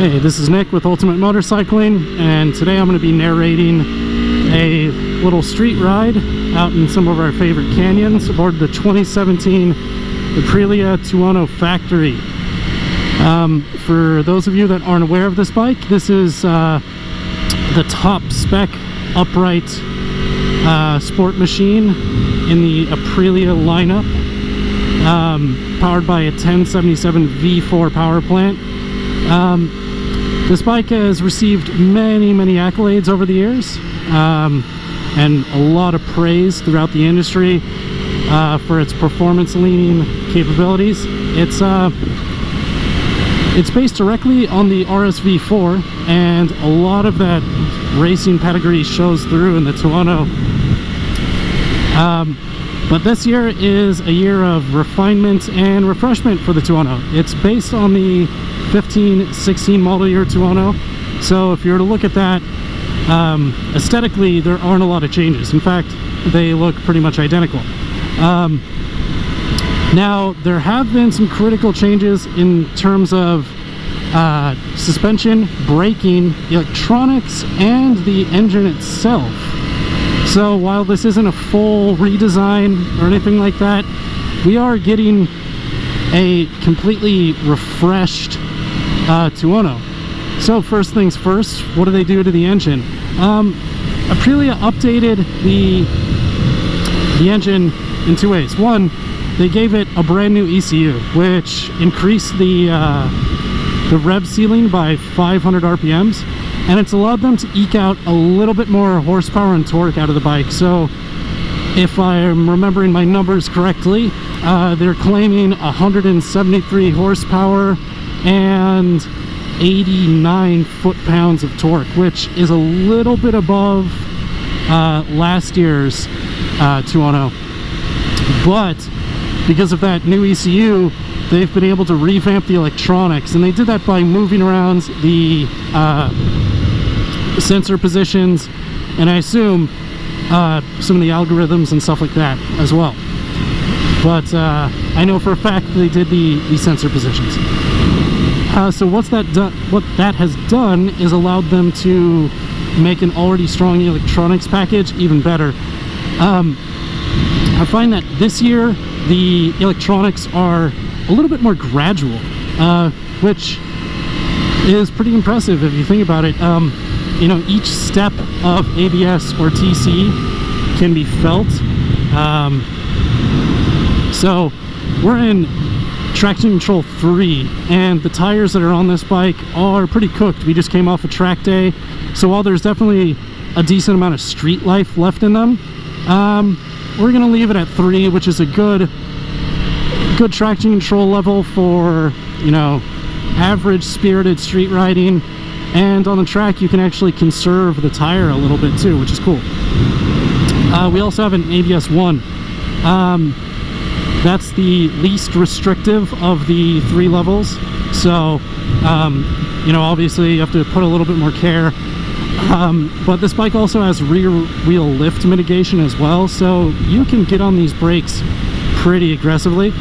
Hey, this is Nick with Ultimate Motorcycling, and today I'm going to be narrating a little street ride out in some of our favorite canyons aboard the 2017 Aprilia Tuono Factory. For those of you that aren't aware of this bike, this is the top spec upright sport machine in the Aprilia lineup, powered by a 1077 V4 power plant. This bike has received many accolades over the years, and a lot of praise throughout the industry for its performance leaning capabilities. It's based directly on the RSV4, and a lot of that racing pedigree shows through in the Tuono. But this year is a year of refinement and refreshment for the Tuono. It's based on the 15-16 model year Tuono, so if you were to look at that, aesthetically there aren't a lot of changes. In fact, they look pretty much identical. Now, there have been some critical changes in terms of suspension, braking, electronics, and the engine itself. So while this isn't a full redesign or anything like that, we are getting a completely refreshed Tuono. So first things first, what do they do to the engine? Aprilia updated the engine in two ways. One, they gave it a brand new ECU, which increased the rev ceiling by 500 RPMs, and it's allowed them to eke out a little bit more horsepower and torque out of the bike. So if I'm remembering my numbers correctly, they're claiming 173 horsepower and 89 foot-pounds of torque, which is a little bit above last year's Tuono. But because of that new ECU, they've been able to revamp the electronics, and they did that by moving around the sensor positions, and I assume some of the algorithms and stuff like that as well. But I know for a fact they did the sensor positions. So what that has done is allowed them to make an already strong electronics package even better. I find that this year the electronics are a little bit more gradual, which is pretty impressive if you think about it. You know, each step of ABS or TC can be felt. So we're in traction control 3, and the tires that are on this bike are pretty cooked. We just came off a track day, so while there's definitely a decent amount of street life left in them, we're gonna leave it at 3, which is a good traction control level for, you know, average spirited street riding. And on the track you can actually conserve the tire a little bit too, which is cool. We also have an ABS 1. That's the least restrictive of the 3 levels, so you know, obviously you have to put a little bit more care. But this bike also has rear wheel lift mitigation as well, so you can get on these brakes pretty aggressively.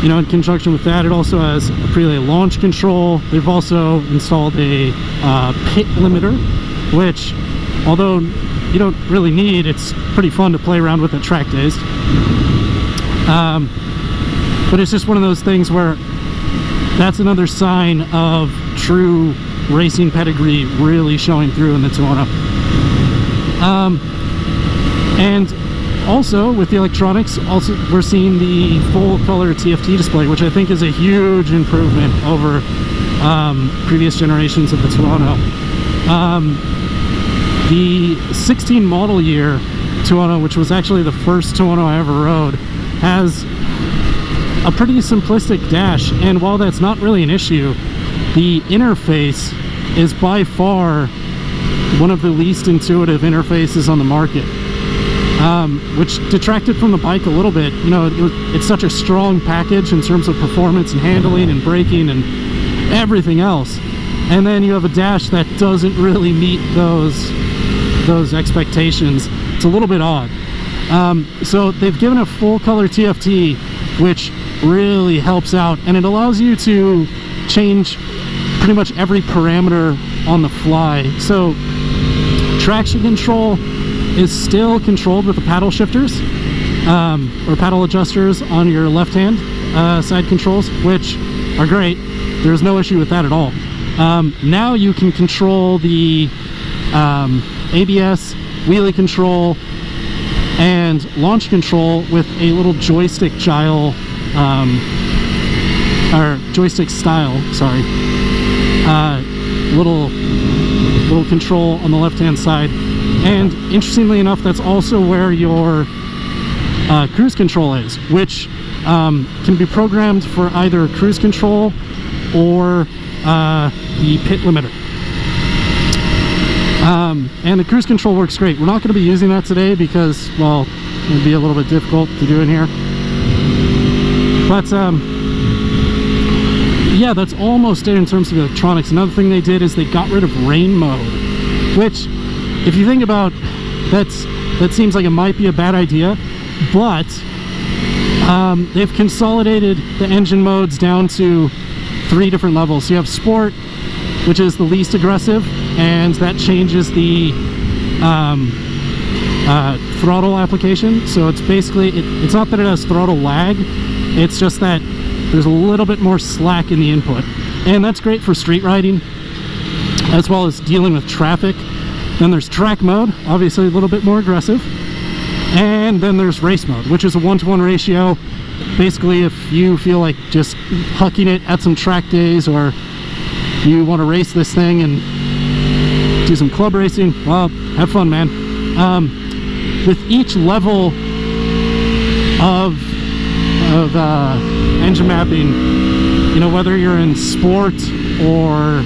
You know, in conjunction with that, it also has Aprilia launch control. They've also installed a pit limiter, which, although you don't really need, it's pretty fun to play around with at track days. But it's just one of those things where that's another sign of true racing pedigree really showing through in the Tuono. And also with the electronics, also we're seeing the full color TFT display, which I think is a huge improvement over previous generations of the Tuono. The 16 model year Tuono, which was actually the first Tuono I ever rode, has a pretty simplistic dash, and while that's not really an issue, the interface is by far one of the least intuitive interfaces on the market, which detracted from the bike a little bit. You know, it's such a strong package in terms of performance and handling and braking and everything else, and then you have a dash that doesn't really meet those expectations. It's a little bit odd. So they've given a full color TFT, which really helps out, and it allows you to change pretty much every parameter on the fly. So traction control is still controlled with the paddle shifters or paddle adjusters on your left hand side controls, which are great. There's no issue with that at all. Now you can control the ABS, wheelie control, and launch control with a little joystick style, sorry, little control on the left hand side. And interestingly enough, that's also where your cruise control is, which can be programmed for either cruise control or the pit limiter. And the cruise control works great. We're not going to be using that today because, well, it'd be a little bit difficult to do in here. But yeah, that's almost it in terms of electronics. Another thing they did is they got rid of rain mode, which, if you think about, that seems like it might be a bad idea, but they've consolidated the engine modes down to 3 different levels. So you have Sport, which is the least aggressive, and that changes the throttle application. So it's basically, it's not that it has throttle lag, it's just that there's a little bit more slack in the input. And that's great for street riding, as well as dealing with traffic. Then there's Track mode, obviously a little bit more aggressive. And then there's Race mode, which is a 1-to-1 ratio. Basically, if you feel like just hucking it at some track days, or you want to race this thing and do some club racing, well, have fun, man. With each level of engine mapping, you know, whether you're in Sport or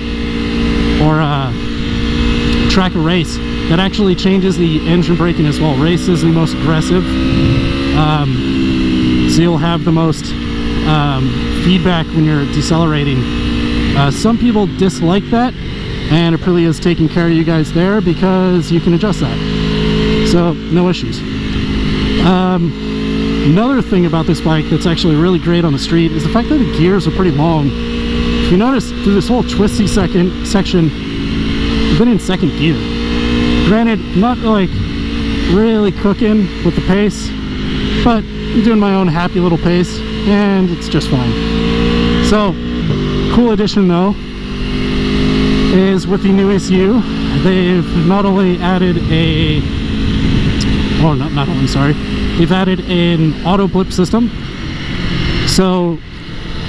track or race, that actually changes the engine braking as well. Race is the most aggressive, so you'll have the most feedback when you're decelerating. Some people dislike that, and Aprilia is taking care of you guys there because you can adjust that, so no issues. Another thing about this bike that's actually really great on the street is the fact that the gears are pretty long. If you notice, through this whole twisty section, I've been in second gear. Granted, not like really cooking with the pace, but I'm doing my own happy little pace, and it's just fine. So, cool addition though is with the new ECU, they've not only added a, well, not only, sorry, they've added an auto blip system. So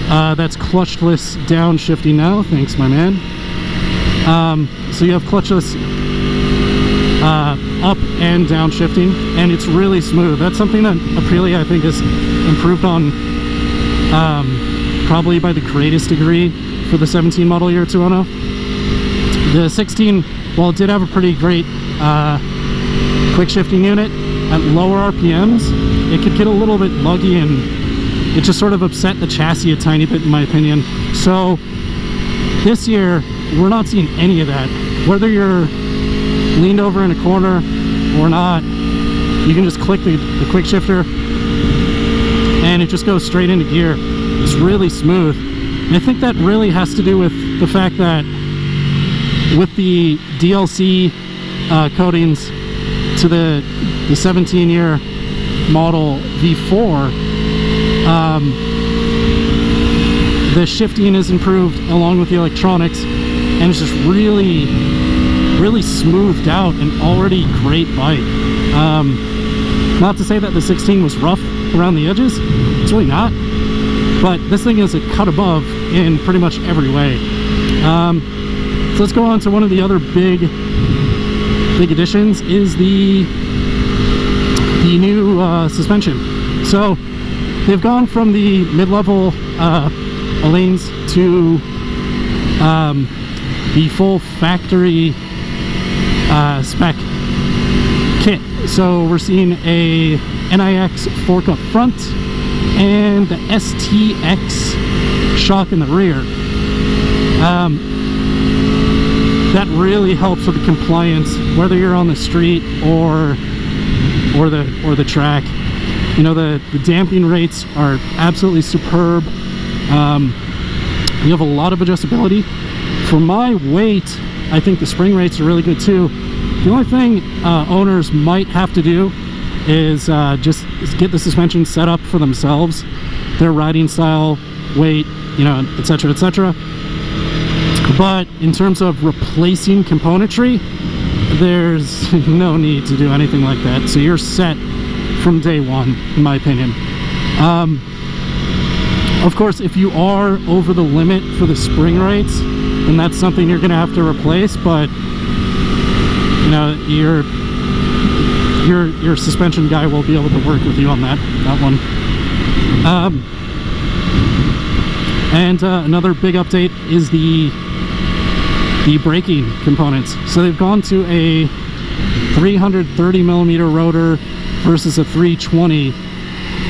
that's clutchless downshifting now. Thanks, my man. So you have clutchless up and downshifting, and it's really smooth. That's something that Aprilia, I think, has improved on probably by the greatest degree for the 17 model year Tuono. The 16, while it did have a pretty great quick shifting unit, at lower RPMs, it could get a little bit luggy, and it just sort of upset the chassis a tiny bit, in my opinion. So this year, we're not seeing any of that. Whether you're leaned over in a corner or not, you can just click the quick shifter, and it just goes straight into gear. It's really smooth. And I think that really has to do with the fact that with the DLC coatings to the 17-year model V4, the shifting is improved along with the electronics, and it's just really smoothed out an already great bike. Not to say that the 16 was rough around the edges, it's really not, but this thing is a cut above in pretty much every way. So let's go on to one of the other big additions, is the new suspension. So they've gone from the mid-level Öhlins to the full factory spec kit. So we're seeing a NIX fork up front and the STX shock in the rear. That really helps with the compliance, whether you're on the street or the track. You know, the damping rates are absolutely superb. You have a lot of adjustability. For my weight, I think the spring rates are really good too. The only thing owners might have to do is just get the suspension set up for themselves, their riding style, weight, you know, etc., etc. But in terms of replacing componentry, there's no need to do anything like that. So you're set from day one, in my opinion. Of course, if you are over the limit for the spring rates, then that's something you're going to have to replace. But you know, your suspension guy will be able to work with you on that one. And another big update is the braking components. So they've gone to a 330 millimeter rotor versus a 320,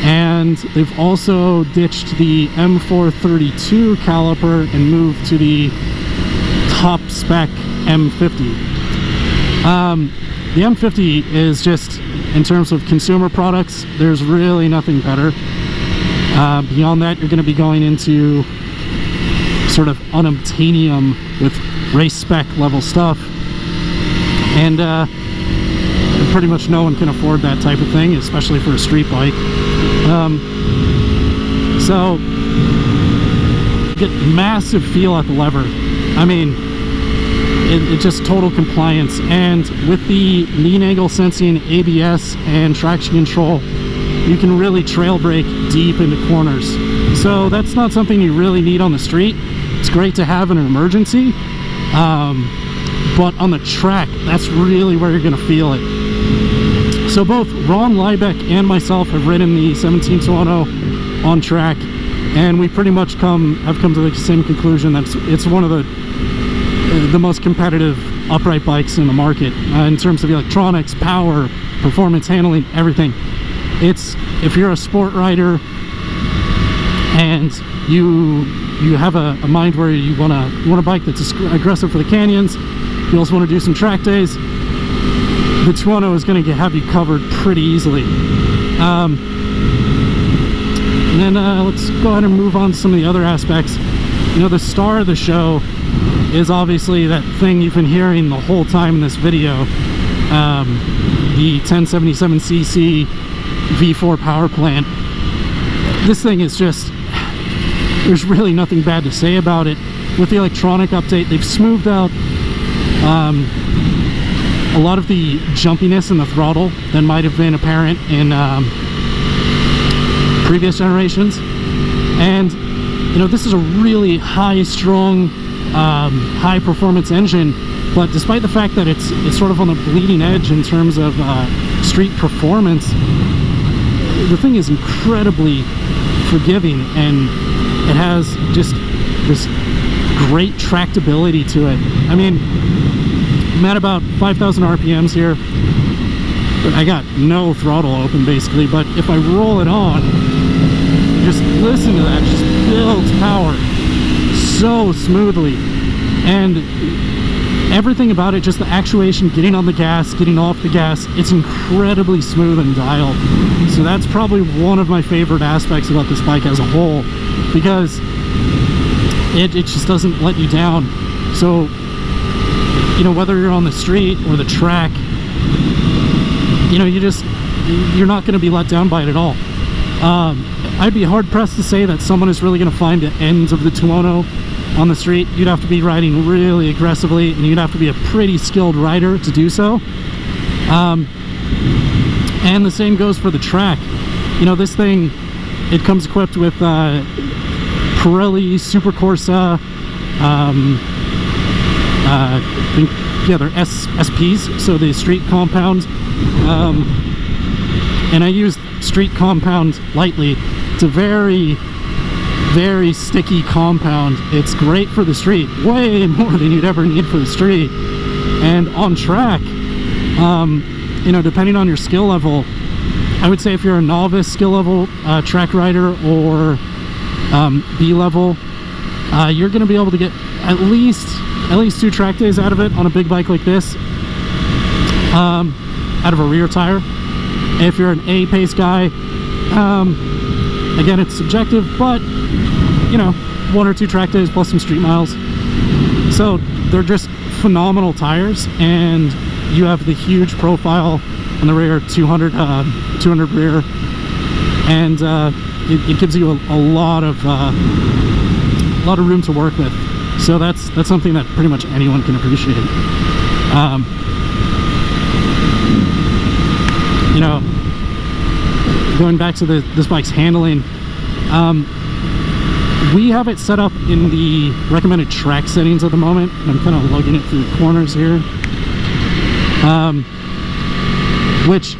and they've also ditched the M432 caliper and moved to the top spec M50. The M50 is just, in terms of consumer products, there's really nothing better. Beyond that, you're going to be going into sort of unobtainium with race spec level stuff, and pretty much no one can afford that type of thing, especially for a street bike. So you get massive feel at the lever. I mean, it's just total compliance. And with the lean angle sensing ABS and traction control, you can really trail brake deep into corners. So that's not something you really need on the street. It's great to have in an emergency, but on the track, that's really where you're going to feel it. So both Ron Liebeck and myself have ridden the 17 Tuono on track, and we pretty much have come to the same conclusion that it's one of the most competitive upright bikes in the market in terms of electronics, power, performance, handling, everything. If you're a sport rider and you have a mind where you want a bike that's aggressive for the canyons, you also want to do some track days, the Tuono is going to have you covered pretty easily. And then let's go ahead and move on to some of the other aspects. You know, the star of the show is obviously that thing you've been hearing the whole time in this video, the 1077cc V4 power plant. This thing is just, there's really nothing bad to say about it. With the electronic update, they've smoothed out a lot of the jumpiness in the throttle that might have been apparent in previous generations. And you know, this is a really high strong, high performance engine, but despite the fact that it's sort of on the bleeding edge in terms of street performance, the thing is incredibly forgiving, and it has just this great tractability to it. I mean, I'm at about 5,000 RPMs here. I got no throttle open basically, but if I roll it on, just listen to that, just builds power so smoothly. And everything about it, just the actuation, getting on the gas, getting off the gas, it's incredibly smooth and dialed. So that's probably one of my favorite aspects about this bike as a whole, because it just doesn't let you down. So, you know, whether you're on the street or the track, you know, you're not going to be let down by it at all. I'd be hard pressed to say that someone is really going to find the ends of the Tuono on the street. You'd have to be riding really aggressively, and you'd have to be a pretty skilled rider to do so. And the same goes for the track. You know, this thing, it comes equipped with Pirelli Super Corsa, I think, yeah, they're SPs, so the street compound. And I use street compound lightly. It's a very, very sticky compound. It's great for the street, way more than you'd ever need for the street. And on track, you know, depending on your skill level, I would say if you're a novice skill level track rider or B level, you're going to be able to get at least 2 track days out of it on a big bike like this, out of a rear tire. If you're an A pace guy, again, it's subjective, but you know, 1 or 2 track days plus some street miles. So they're just phenomenal tires, and you have the huge profile on the rear, 200 rear, and it gives you a lot of room to work with. So that's something that pretty much anyone can appreciate. You know, going back to this bike's handling, we have it set up in the recommended track settings at the moment. I'm kind of lugging it through the corners here, which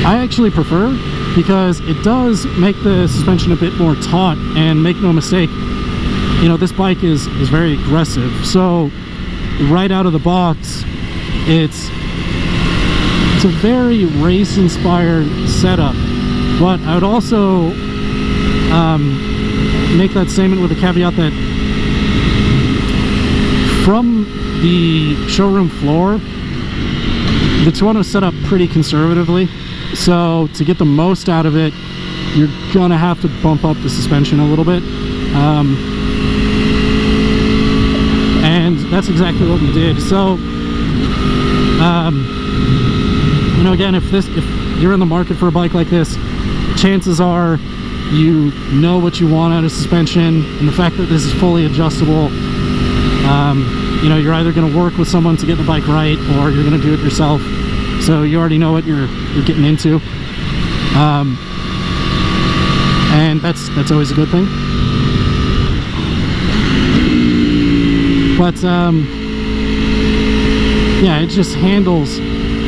I actually prefer, because it does make the suspension a bit more taut. And make no mistake, you know, this bike is very aggressive. So right out of the box, it's a very race inspired setup. But I would also make that statement with a caveat that from the showroom floor, the Tuono is set up pretty conservatively. So to get the most out of it, you're gonna have to bump up the suspension a little bit. And that's exactly what we did. So you know, again, if you're in the market for a bike like this, chances are you know what you want out of suspension, and the fact that this is fully adjustable, you know, you're either going to work with someone to get the bike right, or you're going to do it yourself. So you already know what you're getting into, and that's always a good thing. But yeah, it just handles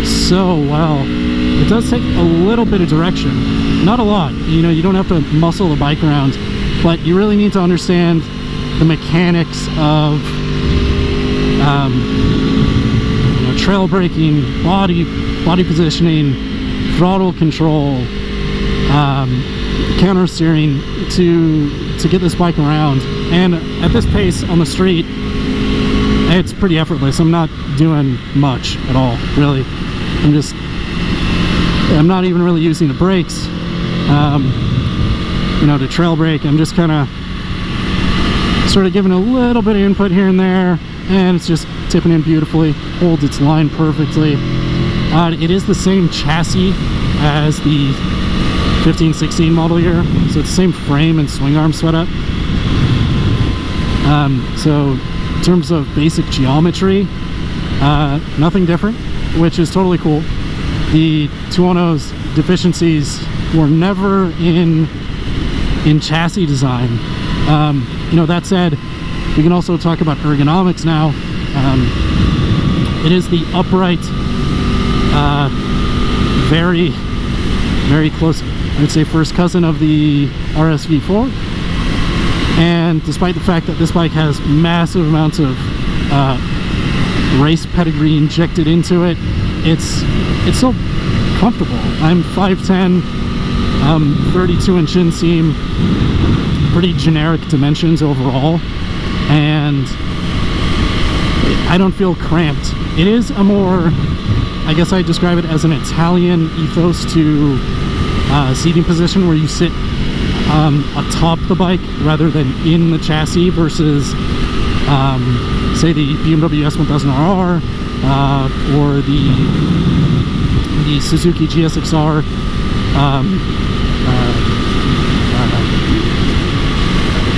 so well. It does take a little bit of direction, not a lot. You know, you don't have to muscle the bike around, but you really need to understand the mechanics of you know, trail braking, body positioning, throttle control, counter steering to get this bike around. And at this pace on the street, it's pretty effortless. I'm not doing much at all, really. I'm not even really using the brakes, you know, to trail brake. I'm just kind of sort of giving a little bit of input here and there, and it's just tipping in beautifully, holds its line perfectly. It is the same chassis as the 15-16 model year, so it's the same frame and swing arm setup. So in terms of basic geometry, nothing different, which is totally cool. The Tuono's deficiencies were never in chassis design. You know, that said, we can also talk about ergonomics now. It is the upright, very, very close, I would say, first cousin of the RS V4. And despite the fact that this bike has massive amounts of race pedigree injected into it, it's so comfortable. I'm 5'10", 32-inch inseam, pretty generic dimensions overall, and I don't feel cramped. It is a more, I guess I describe it as an Italian ethos to seating position, where you sit atop the bike rather than in the chassis, versus say the BMW S1000RR or the Suzuki GSXR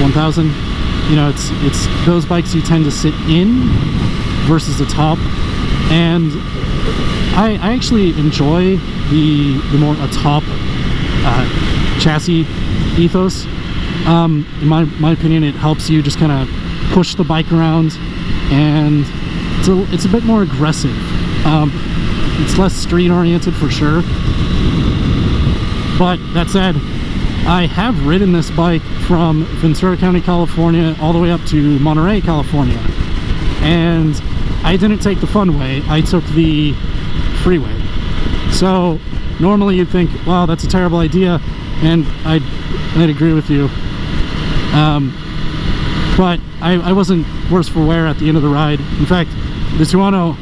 1000. You know, it's those bikes you tend to sit in versus the top, and I actually enjoy the more atop chassis ethos. In my opinion, it helps you just kind of push the bike around, and it's a bit more aggressive. It's less street oriented for sure. But that said, I have ridden this bike from Ventura County, California, all the way up to Monterey, California, and I didn't take the fun way. I took the freeway. So normally you'd think, wow, that's a terrible idea, and I'd agree with you. But I wasn't worse for wear at the end of the ride. In fact, the Tuono,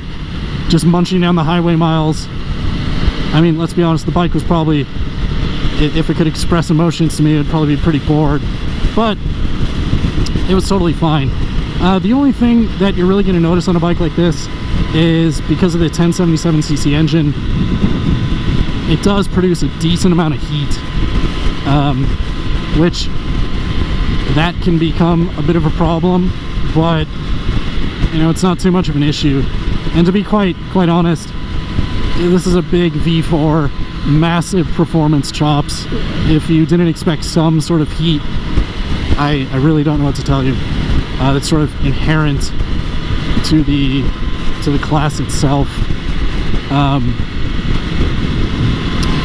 just munching down the highway miles, I mean, let's be honest, the bike was probably, if it could express emotions to me, it would probably be pretty bored. But it was totally fine. The only thing that you're really going to notice on a bike like this is because of the 1077cc engine, it does produce a decent amount of heat, which that can become a bit of a problem, but you know, it's not too much of an issue. And to be quite honest, this is a big V4, massive performance chops. If you didn't expect some sort of heat, I really don't know what to tell you. That's sort of inherent to the class itself.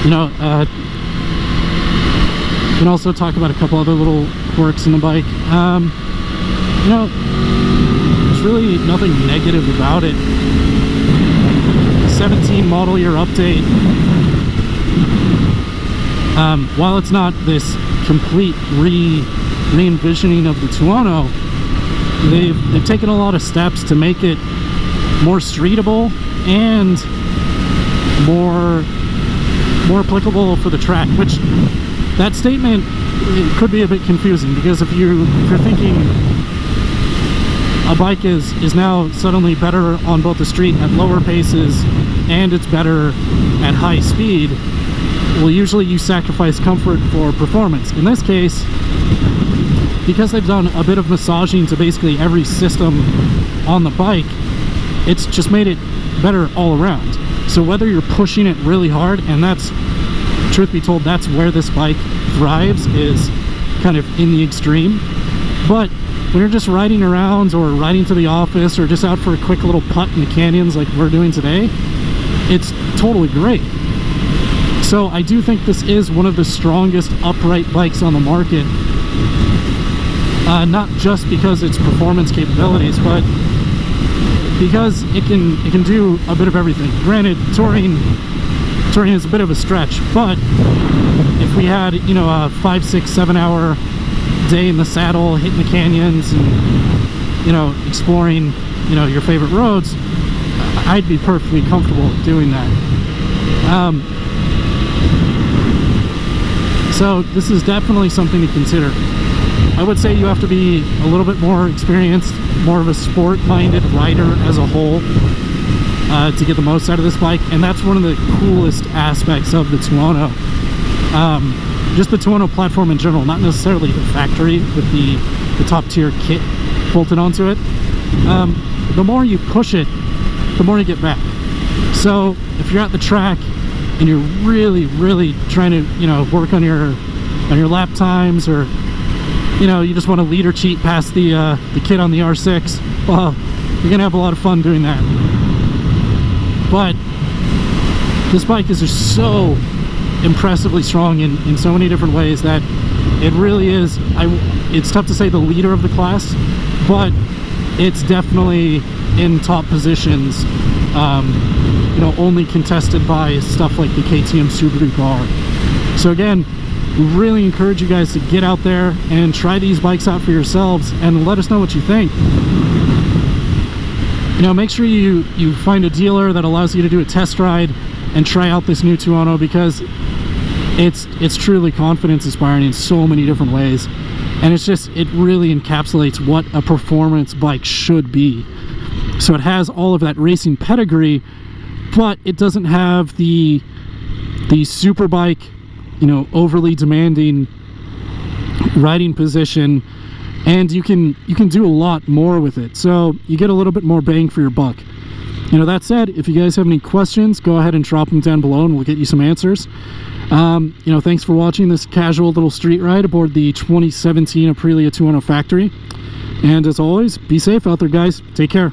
You know, we can also talk about a couple other little quirks in the bike. You know, there's really nothing negative about it. 17 model year update. While it's not this complete re-envisioning of the Tuono, they've taken a lot of steps to make it more streetable and more applicable for the track, which that statement, it could be a bit confusing, because if you're thinking a bike is now suddenly better on both the street at lower paces and it's better at high speed, well, usually you sacrifice comfort for performance. In this case, because they've done a bit of massaging to basically every system on the bike, it's just made it better all around. So whether you're pushing it really hard, and that's, truth be told, that's where this bike thrives, is kind of in the extreme. But when you're just riding around or riding to the office or just out for a quick little putt in the canyons like we're doing today, it's totally great. So I do think this is one of the strongest upright bikes on the market, not just because its performance capabilities, but because it can do a bit of everything. Granted, touring is a bit of a stretch, but if we had, you know, a 5, 6, 7 hour day in the saddle, hitting the canyons and, you know, exploring, you know, your favorite roads, I'd be perfectly comfortable doing that. So this is definitely something to consider. I would say you have to be a little bit more experienced, more of a sport-minded rider as a whole, to get the most out of this bike, and that's one of the coolest aspects of the Tuono. Just the Tuono platform in general, not necessarily the factory with the top-tier kit bolted onto it. The more you push it, the more you get back. So if you're at the track and you're really trying to, you know, work on your lap times, or you know, you just want to lead or cheat past the kid on the R6, well, you're gonna have a lot of fun doing that. But this bike is just so impressively strong in so many different ways that it really is, it's tough to say the leader of the class, but it's definitely in top positions, you know, only contested by stuff like the KTM Subaru car. So again, we really encourage you guys to get out there and try these bikes out for yourselves and let us know what you think. You know, make sure you find a dealer that allows you to do a test ride and try out this new Tuono, because it's truly confidence inspiring in so many different ways, and it really encapsulates what a performance bike should be. So it has all of that racing pedigree, but it doesn't have the super bike, you know, overly demanding riding position, and you can do a lot more with it, so you get a little bit more bang for your buck. You know, that said, if you guys have any questions, go ahead and drop them down below and we'll get you some answers. You know, thanks for watching this casual little street ride aboard the 2017 Aprilia Tuono Factory, and as always, be safe out there, guys. Take care.